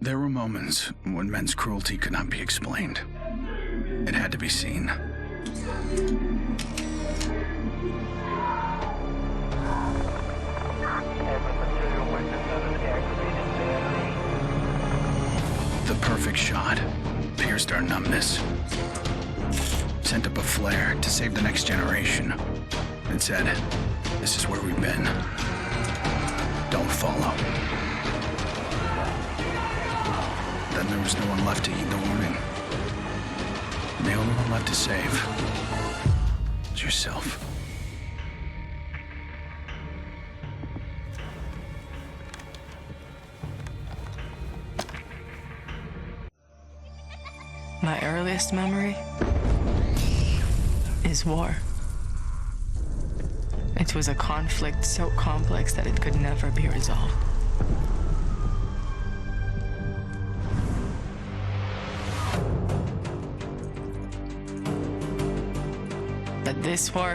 There were moments when men's cruelty could not be explained. It had to be seen. The perfect shot pierced our numbness, sent up a flare to save the next generation. It said, "This is where we've been. Don't follow." Then there was no one left to heed the warning. The only one left to save is yourself. My earliest memory is war. It was a conflict so complex that it could never be resolved. But this war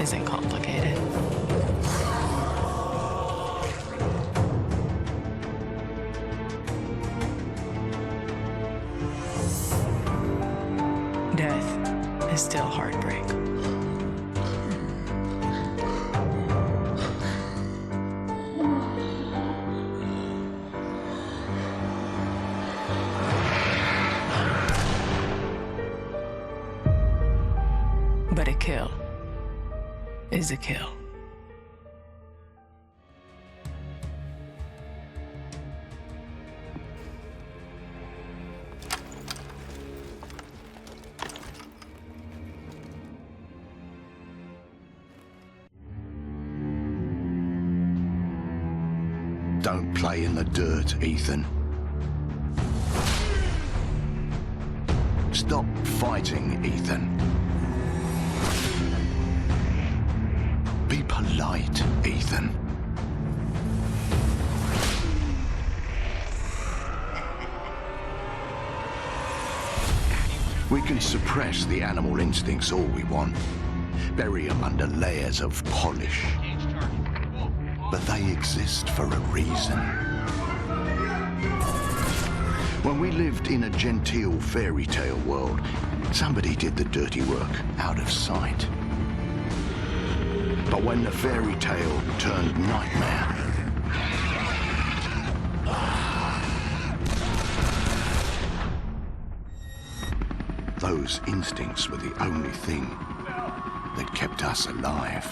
isn't complicated. Death is still heartbreak. But a kill is a kill. Don't play in the dirt, Ethan. Stop fighting, Ethan. Be polite, Ethan. We can suppress the animal instincts all we want, bury them under layers of polish. But they exist for a reason. When we lived in a genteel fairy tale world, somebody did the dirty work out of sight. But when the fairy tale turned nightmare, those instincts were the only thing that kept us alive.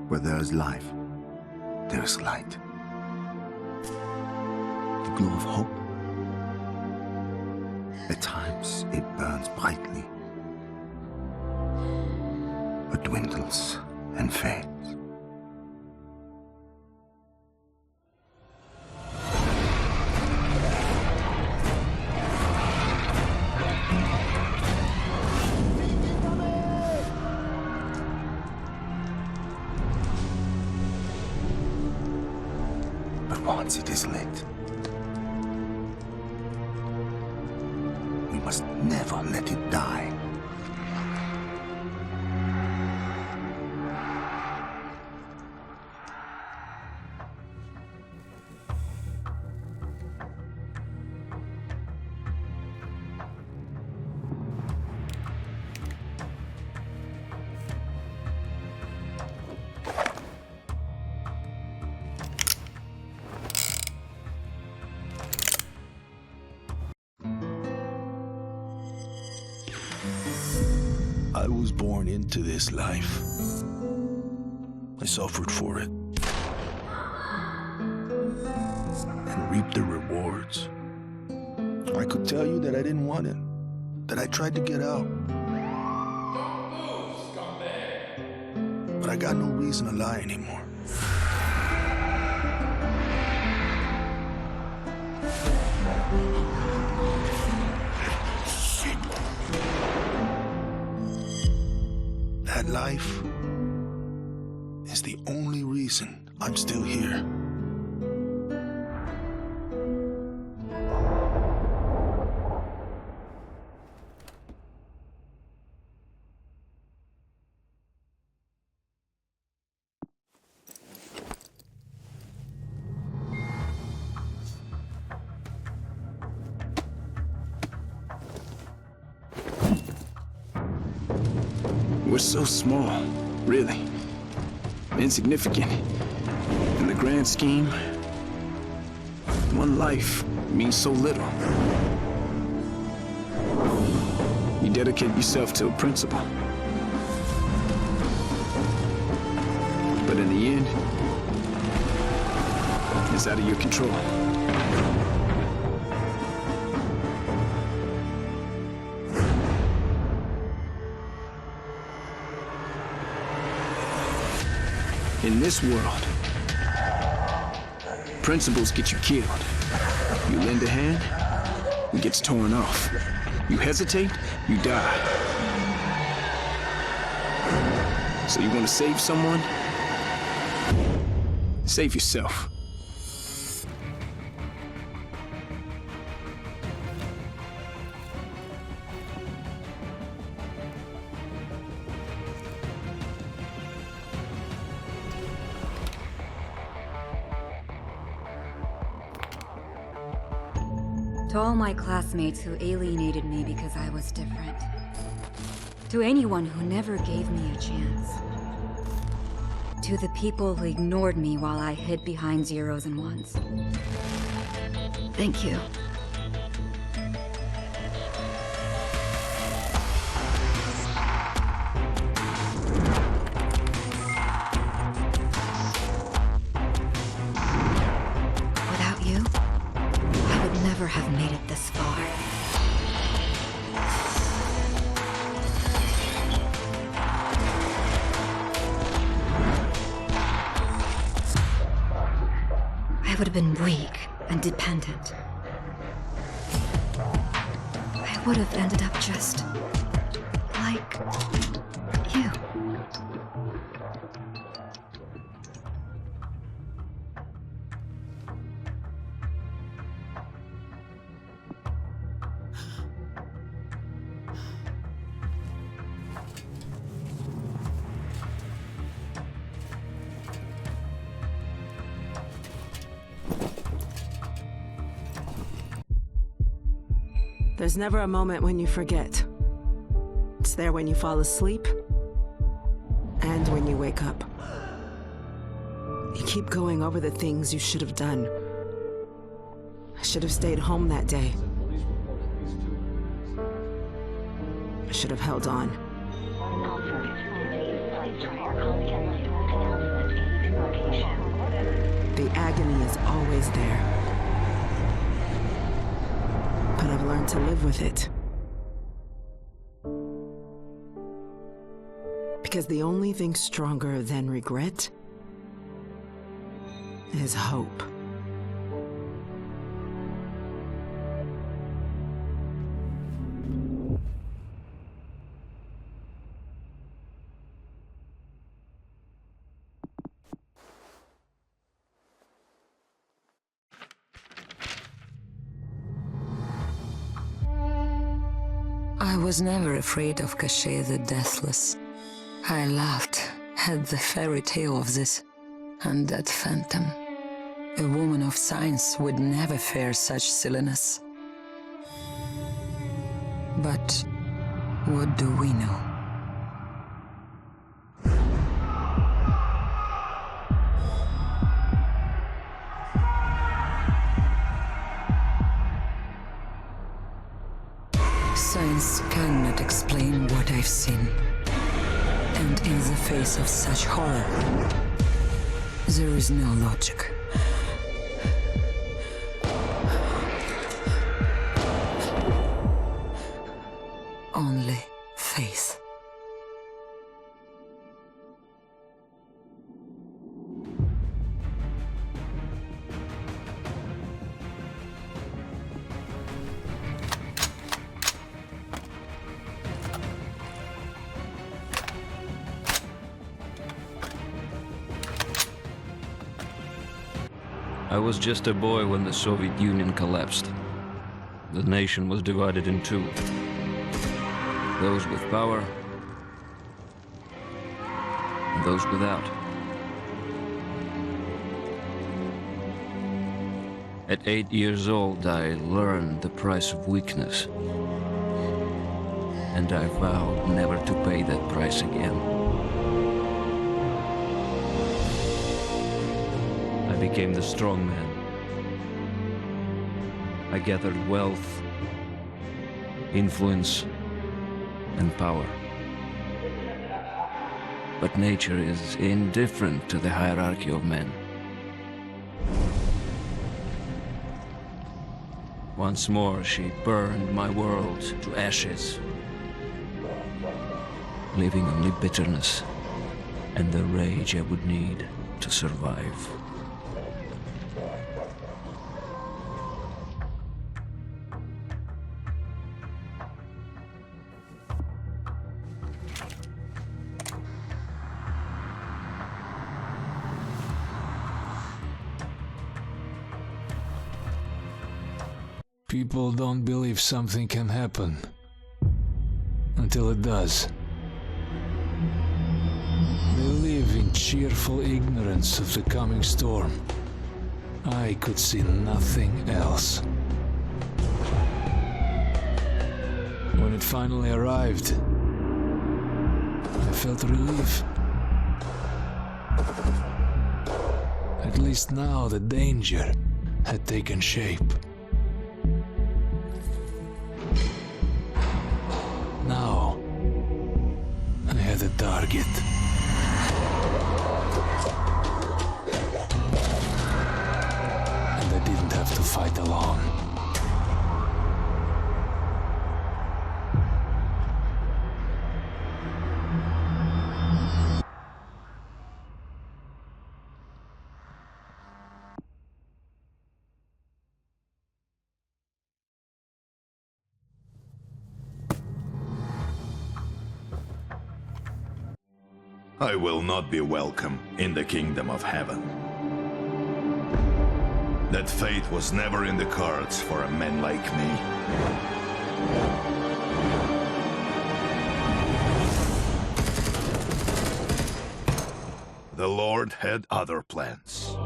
Where there is life, there is light. The glow of hope. At times, it burns brightly, but dwindles and fades. But once it is lit, we must never let it die. I was born into this life. I suffered for it and reaped the rewards. I could tell you that I didn't want it, that I tried to get out. Don't move, scumbag! But I got no reason to lie anymore. that life is the only reason I'm still here. We're so small, really. Insignificant. In the grand scheme, one life means so little. You dedicate yourself to a principle. But in the end, it's out of your control. In this world, principles get you killed. You lend a hand, it gets torn off. You hesitate, you die. So you want to save someone? Save yourself. To all my classmates who alienated me because I was different. To anyone who never gave me a chance. To the people who ignored me while I hid behind zeros and ones. Thank you. Without you, I would never have made it this far. I would have been weak and dependent. I would have ended up just like you. There's never a moment when you forget. It's there when you fall asleep and when you wake up. You keep going over the things you should have done. I should have stayed home that day. I should have held on. The agony is always there. But I've learned to live with it. Because the only thing stronger than regret is hope. I was never afraid of Cachet the Deathless. I laughed at the fairy tale of this undead phantom. A woman of science would never fear such silliness. But what do we know? Science cannot explain what I've seen. And in the face of such horror, there is no logic. Only faith. I was just a boy when the Soviet Union collapsed. The nation was divided in two. Those with power and those without. At 8 years old, I learned the price of weakness. And I vowed never to pay that price again. I became the strong man. I gathered wealth, influence, and power. But nature is indifferent to the hierarchy of men. Once more, she burned my world to ashes, leaving only bitterness and the rage I would need to survive. People don't believe something can happen until it does. They live in cheerful ignorance of the coming storm. I could see nothing else. When it finally arrived, I felt relief. At least now the danger had taken shape. Now, I had a target. And I didn't have to fight alone. I will not be welcome in the kingdom of heaven. That fate was never in the cards for a man like me. The Lord had other plans.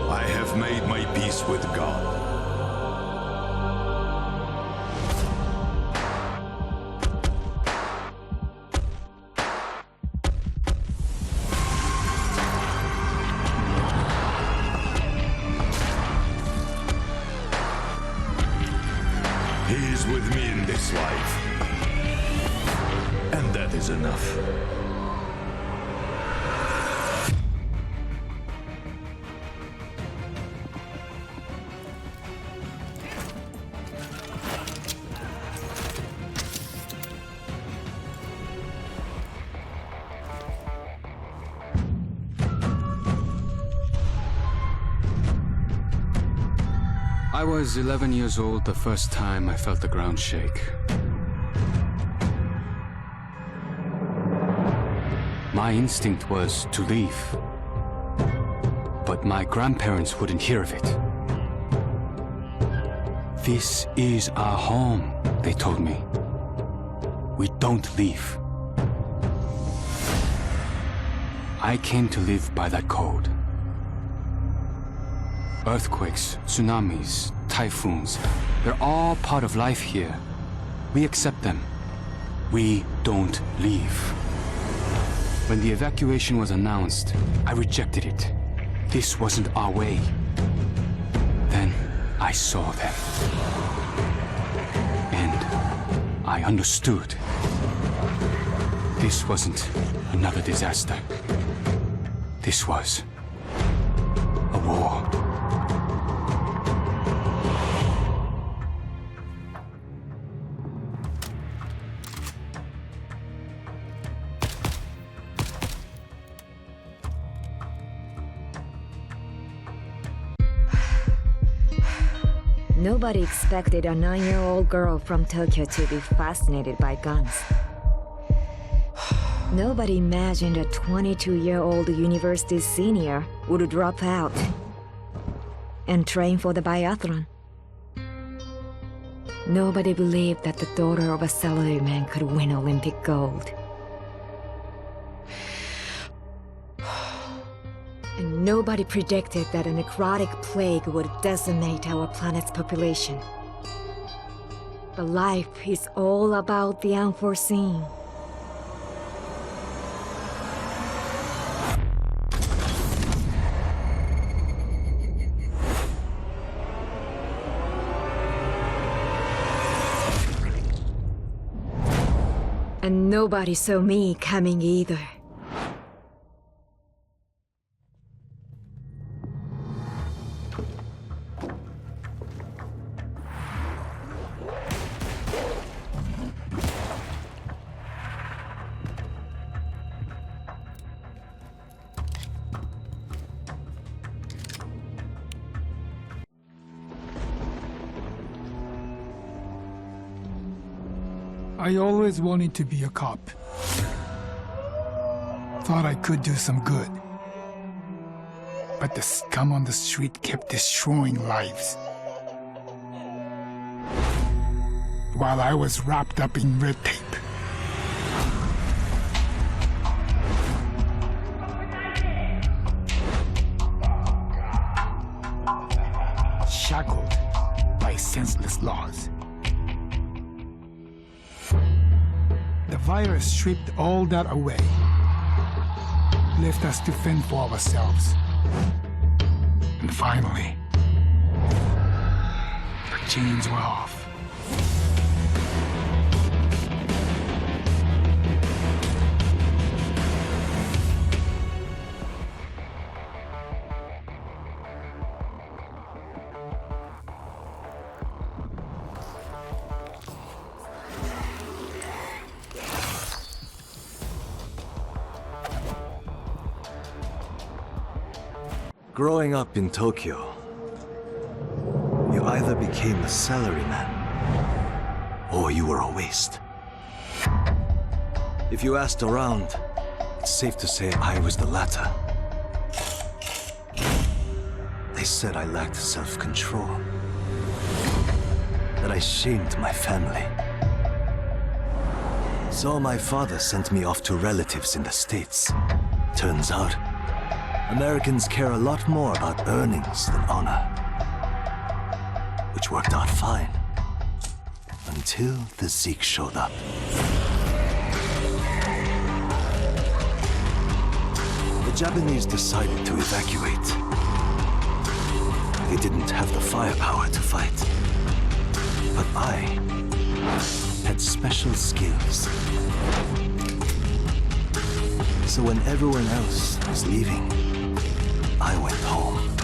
I have made my peace with God. He is with me in this life, and that is enough. I was 11 years old the first time I felt the ground shake. My instinct was to leave, but my grandparents wouldn't hear of it. This is our home, they told me. We don't leave. I came to live by that code. Earthquakes, tsunamis, typhoons, they're all part of life here. We accept them. We don't leave. When the evacuation was announced, I rejected it. This wasn't our way. Then I saw them. And I understood. This wasn't another disaster. This was a war. Nobody expected a 9-year-old girl from Tokyo to be fascinated by guns. Nobody imagined a 22-year-old university senior would drop out and train for the biathlon. Nobody believed that the daughter of a salaryman could win Olympic gold. And nobody predicted that a necrotic plague would decimate our planet's population. But life is all about the unforeseen. And nobody saw me coming either. I always wanted to be a cop. Thought I could do some good. But the scum on the street kept destroying lives. While I was wrapped up in red tape. Shackled by senseless laws. The virus stripped all that away, left us to fend for ourselves. And finally, the chains were off. Growing up in Tokyo, you either became a salaryman or you were a waste. If you asked around, it's safe to say I was the latter. They said I lacked self-control, that I shamed my family. So my father sent me off to relatives in the States. Turns out, Americans care a lot more about earnings than honor. Which worked out fine. Until the Zeke showed up. The Japanese decided to evacuate. They didn't have the firepower to fight. But I had special skills. So when everyone else was leaving, I went home.